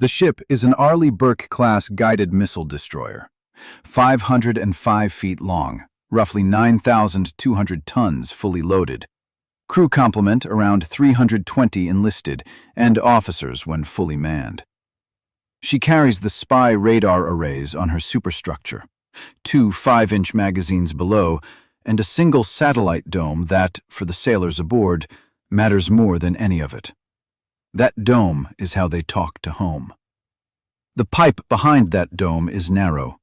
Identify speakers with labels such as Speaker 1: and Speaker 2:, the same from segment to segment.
Speaker 1: The ship is an Arleigh Burke-class guided missile destroyer, 505 feet long, roughly 9,200 tons fully loaded. Crew complement around 320 enlisted and officers when fully manned. She carries the spy radar arrays on her superstructure, 2 5-inch magazines below, and a single satellite dome that, for the sailors aboard, matters more than any of it. That dome is how they talk to home. The pipe behind that dome is narrow.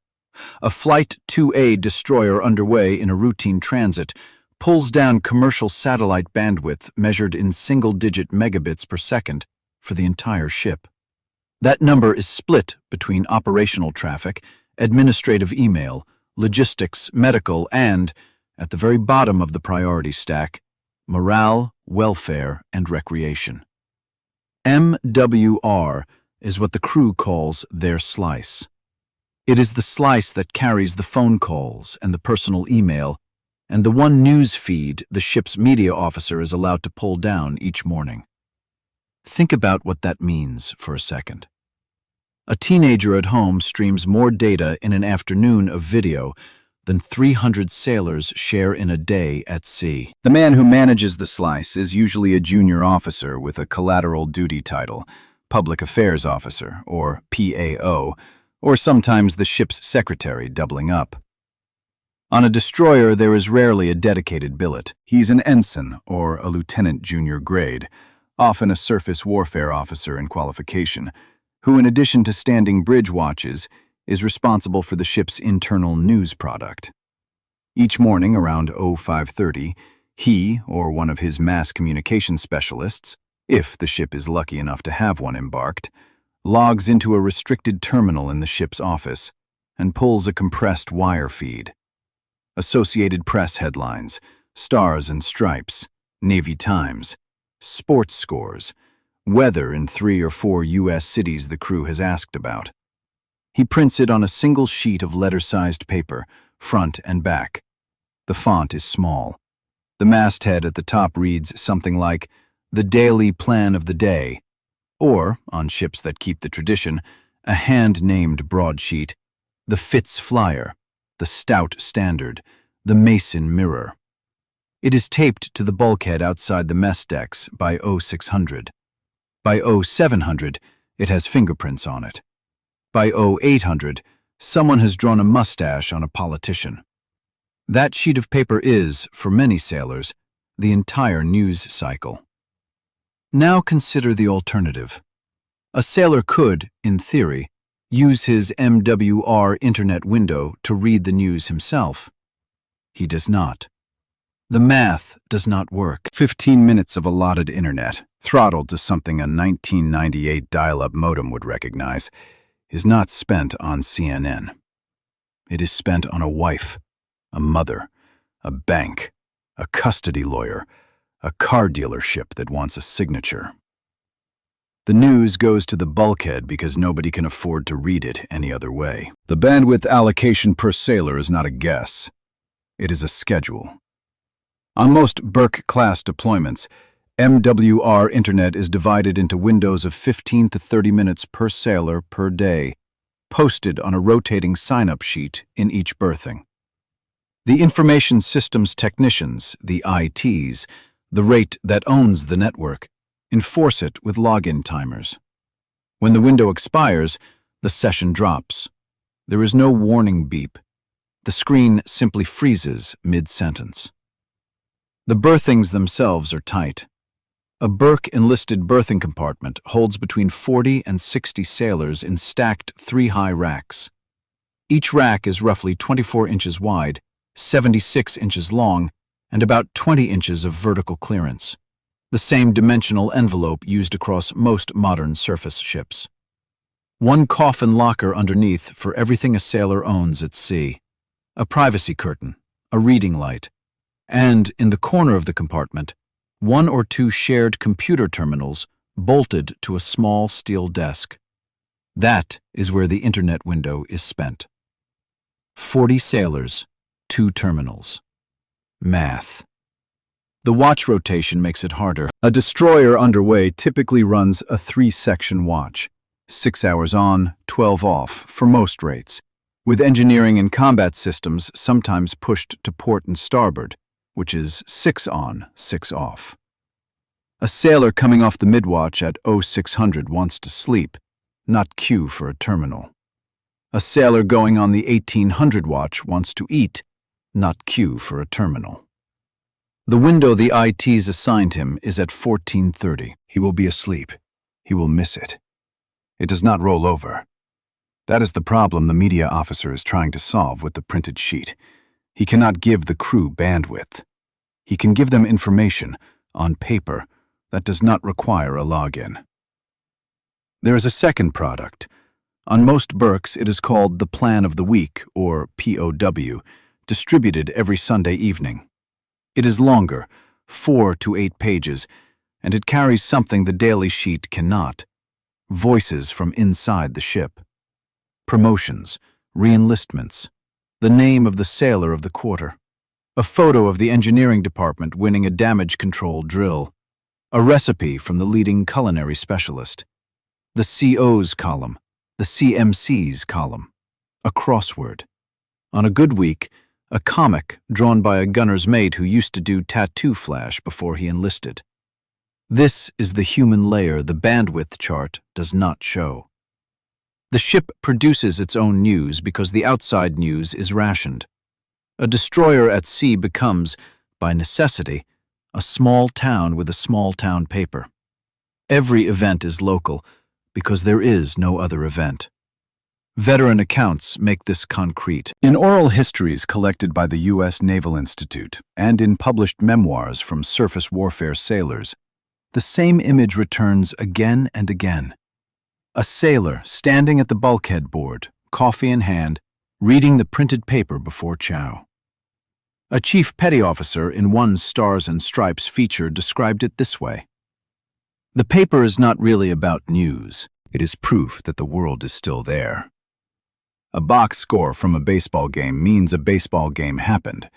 Speaker 1: A Flight 2A destroyer underway in a routine transit pulls down commercial satellite bandwidth measured in single-digit megabits per second for the entire ship. That number is split between operational traffic, administrative email, logistics, medical, and, at the very bottom of the priority stack, morale, welfare, and recreation. MWR is what the crew calls their slice. It is the slice that carries the phone calls and the personal email and the one news feed the ship's media officer is allowed to pull down each morning. Think about what that means for a second. A teenager at home streams more data in an afternoon of video than 300 sailors share in a day at sea. The man who manages the slice is usually a junior officer with a collateral duty title, Public Affairs Officer, or PAO, or sometimes the ship's secretary doubling up. On a destroyer, there is rarely a dedicated billet. He's an ensign or a lieutenant junior grade, often a surface warfare officer in qualification, who, in addition to standing bridge watches, is responsible for the ship's internal news product. Each morning around 05:30, he, or one of his mass communication specialists, if the ship is lucky enough to have one embarked, logs into a restricted terminal in the ship's office and pulls a compressed wire feed. Associated Press headlines, Stars and Stripes, Navy Times, sports scores, weather in 3 or 4 U.S. cities the crew has asked about. He prints it on a single sheet of letter-sized paper, front and back. The font is small. The masthead at the top reads something like, "The Daily Plan of the Day," or, on ships that keep the tradition, a hand-named broadsheet, "The Fitz Flyer," "The Stout Standard," "The Mason Mirror." It is taped to the bulkhead outside the mess decks by 0600. By 0700, it has fingerprints on it. By 0800, someone has drawn a mustache on a politician. That sheet of paper is, for many sailors, the entire news cycle. Now consider the alternative. A sailor could, in theory, use his MWR internet window to read the news himself. He does not. The math does not work. 15 minutes of allotted internet, throttled to something a 1998 dial-up modem would recognize, is not spent on CNN. It is spent on a wife, a mother, a bank, a custody lawyer, a car dealership that wants a signature. The news goes to the bulkhead because nobody can afford to read it any other way. The bandwidth allocation per sailor is not a guess. It is a schedule. On most Burke-class deployments, MWR Internet is divided into windows of 15 to 30 minutes per sailor per day, posted on a rotating sign-up sheet in each berthing. The Information Systems Technicians, the ITs, the rate that owns the network, enforce it with login timers. When the window expires, the session drops. There is no warning beep. The screen simply freezes mid-sentence. The berthings themselves are tight. A Burke enlisted berthing compartment holds between 40 and 60 sailors in stacked 3-high racks. Each rack is roughly 24 inches wide, 76 inches long, and about 20 inches of vertical clearance, the same dimensional envelope used across most modern surface ships. One coffin locker underneath for everything a sailor owns at sea, a privacy curtain, a reading light, and, in the corner of the compartment, 1 or 2 shared computer terminals bolted to a small steel desk. That is where the internet window is spent. 40 sailors, 2 terminals. Math. The watch rotation makes it harder. A destroyer underway typically runs a 3-section watch. 6 hours on, 12 off for most rates, with engineering and combat systems sometimes pushed to port and starboard, which is 6 on, 6 off. A sailor coming off the midwatch at 0600 wants to sleep, not queue for a terminal. A sailor going on the 1800 watch wants to eat, not queue for a terminal. The window the ITs assigned him is at 14:30. He will be asleep. He will miss it. It does not roll over. That is the problem the media officer is trying to solve with the printed sheet. He cannot give the crew bandwidth. He can give them information, on paper, that does not require a login. There is a second product. On most Burkes, it is called the Plan of the Week, or POW, distributed every Sunday evening. It is longer, 4 to 8 pages, and it carries something the daily sheet cannot: voices from inside the ship. Promotions, re-enlistments, the name of the sailor of the quarter, a photo of the engineering department winning a damage control drill, a recipe from the leading culinary specialist, the CO's column, the CMC's column, a crossword. On a good week, a comic drawn by a gunner's mate who used to do tattoo flash before he enlisted. This is the human layer the bandwidth chart does not show. The ship produces its own news because the outside news is rationed. A destroyer at sea becomes, by necessity, a small town with a small town paper. Every event is local because there is no other event. Veteran accounts make this concrete. In oral histories collected by the U.S. Naval Institute and in published memoirs from surface warfare sailors, the same image returns again and again. A sailor standing at the bulkhead board, coffee in hand, reading the printed paper before chow. A chief petty officer in one Stars and Stripes feature described it this way: "The paper is not really about news. It is proof that the world is still there. A box score from a baseball game means a baseball game happened.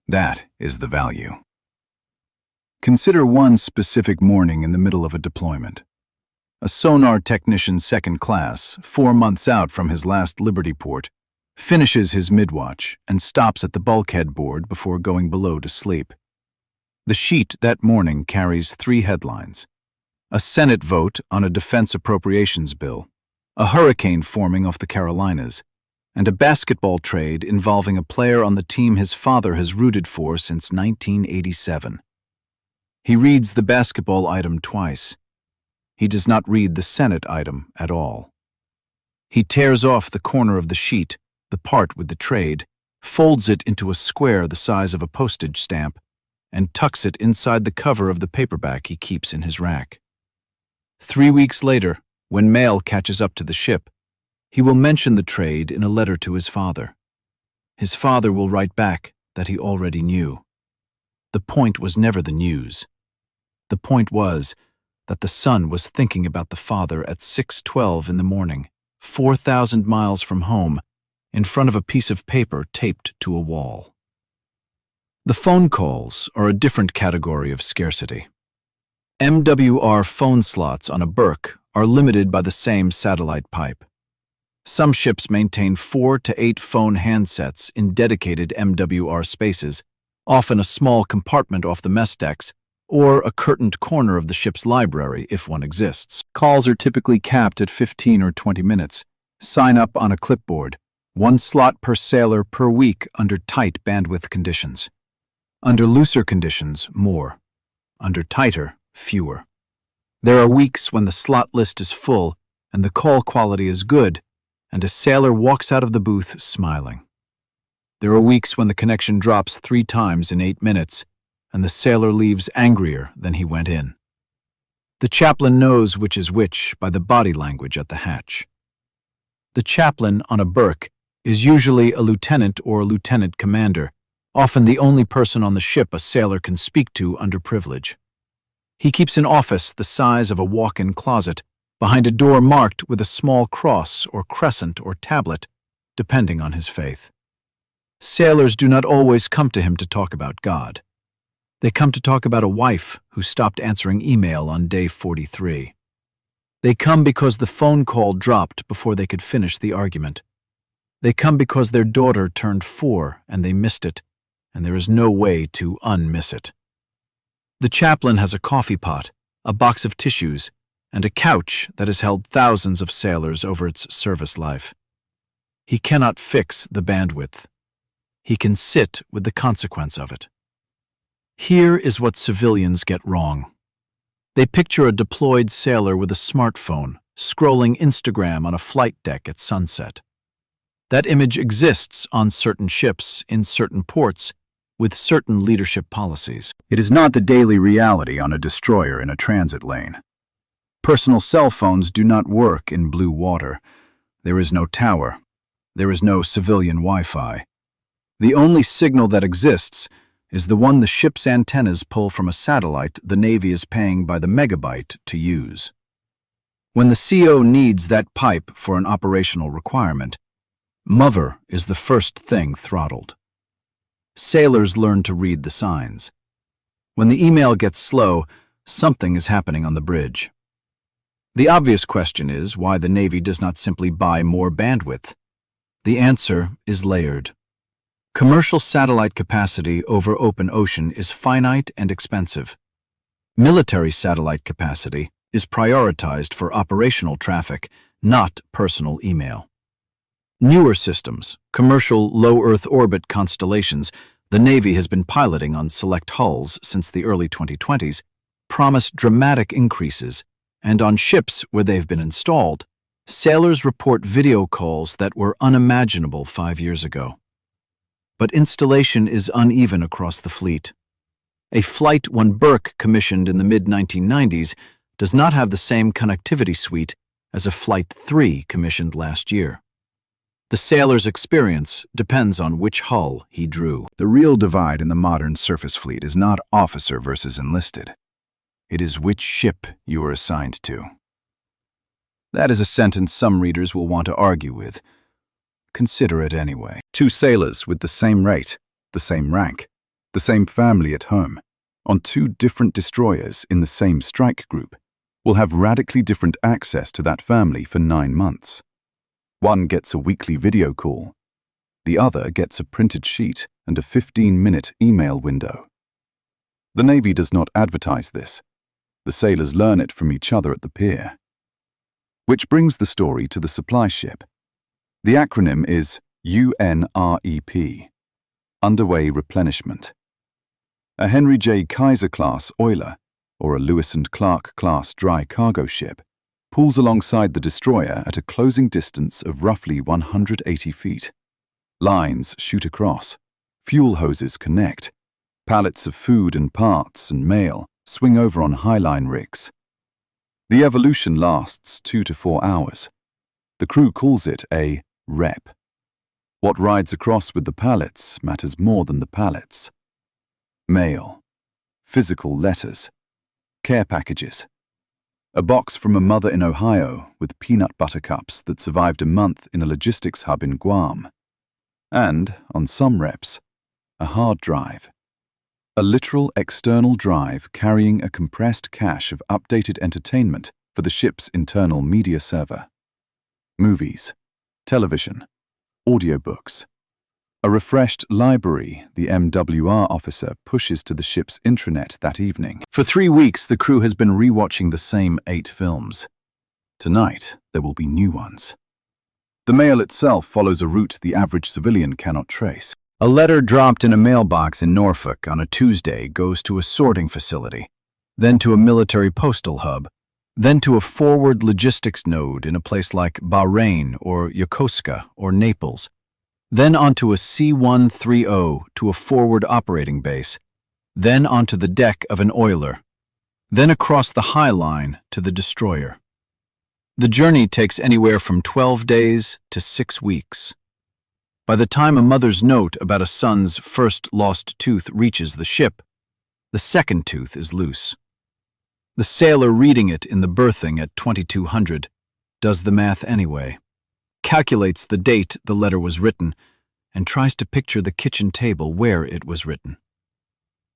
Speaker 1: That is the value." Consider one specific morning in the middle of a deployment. A sonar technician second class, 4 months out from his last Liberty port, finishes his midwatch and stops at the bulkhead board before going below to sleep. The sheet that morning carries 3 headlines: a Senate vote on a defense appropriations bill, a hurricane forming off the Carolinas, and a basketball trade involving a player on the team his father has rooted for since 1987. He reads the basketball item twice. He does not read the Senate item at all. He tears off the corner of the sheet, the part with the trade, folds it into a square the size of a postage stamp, and tucks it inside the cover of the paperback he keeps in his rack. 3 weeks later, when mail catches up to the ship, he will mention the trade in a letter to his father. His father will write back that he already knew. The point was never the news. The point was that the son was thinking about the father at 6:12 in the morning, 4,000 miles from home, in front of a piece of paper taped to a wall. The phone calls are a different category of scarcity. MWR phone slots on a Burke are limited by the same satellite pipe. Some ships maintain 4 to 8 phone handsets in dedicated MWR spaces, often a small compartment off the mess decks, or a curtained corner of the ship's library if one exists. Calls are typically capped at 15 or 20 minutes. Sign up on a clipboard. 1 slot per sailor per week under tight bandwidth conditions. Under looser conditions, more. Under tighter, fewer. There are weeks when the slot list is full and the call quality is good, and a sailor walks out of the booth smiling. There are weeks when the connection drops 3 times in 8 minutes, and the sailor leaves angrier than he went in. The chaplain knows which is which by the body language at the hatch. The chaplain on a Burke is usually a lieutenant or lieutenant commander, often the only person on the ship a sailor can speak to under privilege. He keeps an office the size of a walk-in closet, behind a door marked with a small cross or crescent or tablet, depending on his faith. Sailors do not always come to him to talk about God. They come to talk about a wife who stopped answering email on day 43. They come because the phone call dropped before they could finish the argument. They come because their daughter turned 4 and they missed it, and there is no way to unmiss it. The chaplain has a coffee pot, a box of tissues, and a couch that has held thousands of sailors over its service life. He cannot fix the bandwidth. He can sit with the consequence of it. Here is what civilians get wrong. They picture a deployed sailor with a smartphone, scrolling Instagram on a flight deck at sunset. That image exists on certain ships, in certain ports, with certain leadership policies.
Speaker 2: It is not the daily reality on a destroyer in a transit lane. Personal cell phones do not work in blue water. There is no tower. There is no civilian Wi-Fi. The only signal that exists is the one the ship's antennas pull from a satellite the Navy is paying by the megabyte to use. When the CO needs that pipe for an operational requirement, Mover is the first thing throttled. Sailors learn to read the signs. When the email gets slow, something is happening on the bridge. The obvious question is why the Navy does not simply buy more bandwidth. The answer is layered. Commercial satellite capacity over open ocean is finite and expensive. Military satellite capacity is prioritized for operational traffic, not personal email. Newer systems, commercial low Earth orbit constellations the Navy has been piloting on select hulls since the early 2020s, promise dramatic increases, and on ships where they've been installed, sailors report video calls that were unimaginable 5 years ago. But installation is uneven across the fleet. A Flight 1 Burke commissioned in the mid-1990s does not have the same connectivity suite as a Flight 3 commissioned last year. The sailor's experience depends on which hull he drew. The real divide in the modern surface fleet is not officer versus enlisted. It is which ship you are assigned to. That is a sentence some readers will want to argue with. Consider it anyway. 2 sailors with the same rate, the same rank, the same family at home, on 2 different destroyers in the same strike group, will have radically different access to that family for 9 months. One gets a weekly video call. The other gets a printed sheet and a 15-minute email window. The Navy does not advertise this. The sailors learn it from each other at the pier. Which brings the story to the supply ship. The acronym is UNREP, Underway Replenishment. A Henry J. Kaiser-class oiler, or a Lewis and Clark-class dry cargo ship, pulls alongside the destroyer at a closing distance of roughly 180 feet. Lines shoot across, fuel hoses connect, pallets of food and parts and mail swing over on highline rigs. The evolution lasts 2 to 4 hours. The crew calls it a rep. What rides across with the pallets matters more than the pallets. Mail, physical letters, care packages. A box from a mother in Ohio with peanut butter cups that survived a month in a logistics hub in Guam. And, on some reps, a hard drive. A literal external drive carrying a compressed cache of updated entertainment for the ship's internal media server. Movies, television, audiobooks. A refreshed library the MWR officer pushes to the ship's intranet that evening. For 3 weeks, the crew has been rewatching the same 8 films. Tonight, there will be new ones. The mail itself follows a route the average civilian cannot trace. A letter dropped in a mailbox in Norfolk on a Tuesday goes to a sorting facility, then to a military postal hub, then to a forward logistics node in a place like Bahrain or Yokosuka or Naples, then onto a C-130 to a forward operating base, then onto the deck of an oiler, then across the High Line to the destroyer. The journey takes anywhere from 12 days to 6 weeks. By the time a mother's note about a son's first lost tooth reaches the ship, the second tooth is loose. The sailor reading it in the berthing at 2200 does the math anyway, calculates the date the letter was written, and tries to picture the kitchen table where it was written.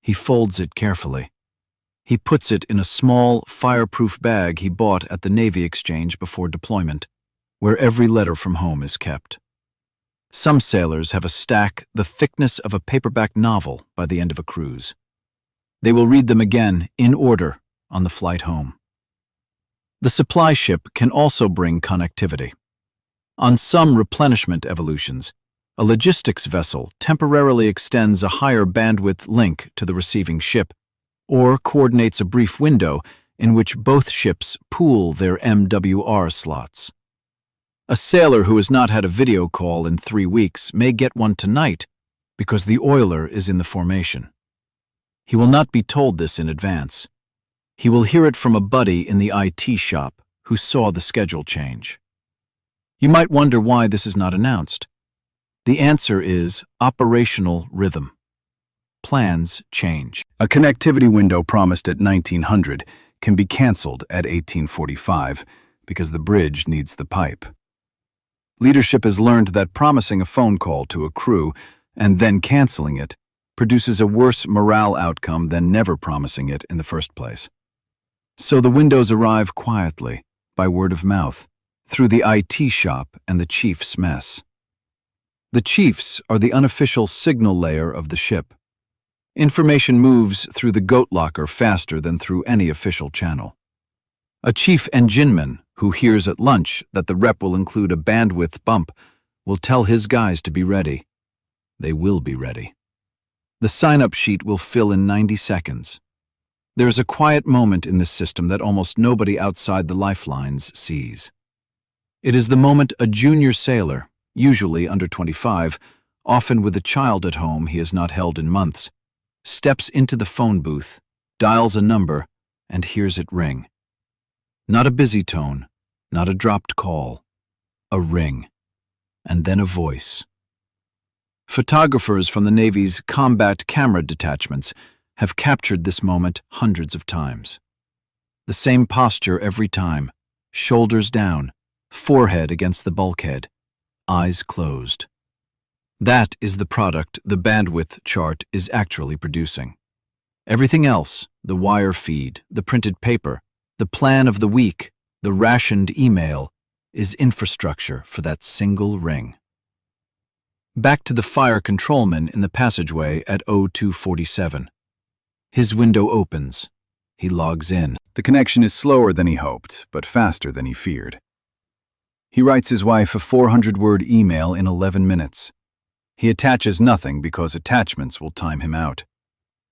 Speaker 2: He folds it carefully.
Speaker 1: He puts it in a small, fireproof bag he bought at the Navy Exchange before deployment, where every letter from home is kept. Some sailors have a stack the thickness of a paperback novel by the end of a cruise. They will read them again, in order, on the flight home. The supply ship can also bring connectivity. On some replenishment evolutions, a logistics vessel temporarily extends a higher bandwidth link to the receiving ship, or coordinates a brief window in which both ships pool their MWR slots. A sailor who has not had a video call in 3 weeks may get one tonight because the oiler is in the formation. He will not be told this in advance. He will hear it from a buddy in the IT shop who saw the schedule change. You might wonder why this is not announced. The answer is operational rhythm. Plans change.
Speaker 2: A connectivity window promised at 1900 can be cancelled at 1845 because the bridge needs the pipe. Leadership has learned that promising a phone call to a crew and then canceling it produces a worse morale outcome than never promising it in the first place. So the windows arrive quietly, by word of mouth, through the IT shop and the chief's mess. The chiefs are the unofficial signal layer of the ship. Information moves through the goat locker faster than through any official channel. A chief engineman who hears at lunch that the rep will include a bandwidth bump will tell his guys to be ready. They will be ready. The sign-up sheet will fill in 90 seconds. There is a quiet moment in this system that almost nobody outside the lifelines sees. It is the moment a junior sailor, usually under 25, often with a child at home he has not held in months, steps into the phone booth, dials a number, and hears it ring. Not a busy tone, not a dropped call, a ring, and then a voice. Photographers from the Navy's combat camera detachments have captured this moment hundreds of times. The same posture every time, shoulders down, forehead against the bulkhead, eyes closed. That is the product the bandwidth chart is actually producing. Everything else, the wire feed, the printed paper, the plan of the week, the rationed email, is infrastructure for that single ring. Back to the fire controlman in the passageway at 0247. His window opens. He logs in. The connection is slower than he hoped, but faster than he feared. He writes his wife a 400-word email in 11 minutes. He attaches nothing because attachments will time him out.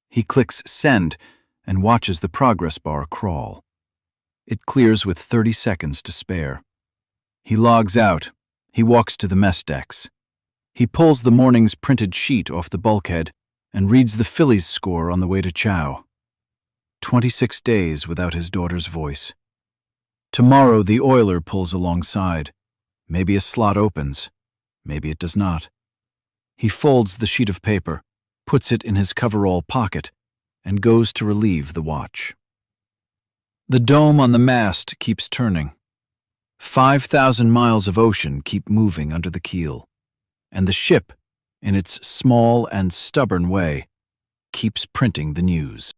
Speaker 2: He clicks send and watches the progress bar crawl. It clears with 30 seconds to spare. He logs out. He walks to the mess decks. He pulls the morning's printed sheet off the bulkhead and reads the Phillies score on the way to chow. 26 days without his daughter's voice. Tomorrow the oiler pulls alongside. Maybe a slot opens. Maybe it does not. He folds the sheet of paper, puts it in his coverall pocket, and goes to relieve the watch. The dome on the mast keeps turning. 5,000 miles of ocean keep moving under the keel, and the ship, in its small and stubborn way, keeps printing the news.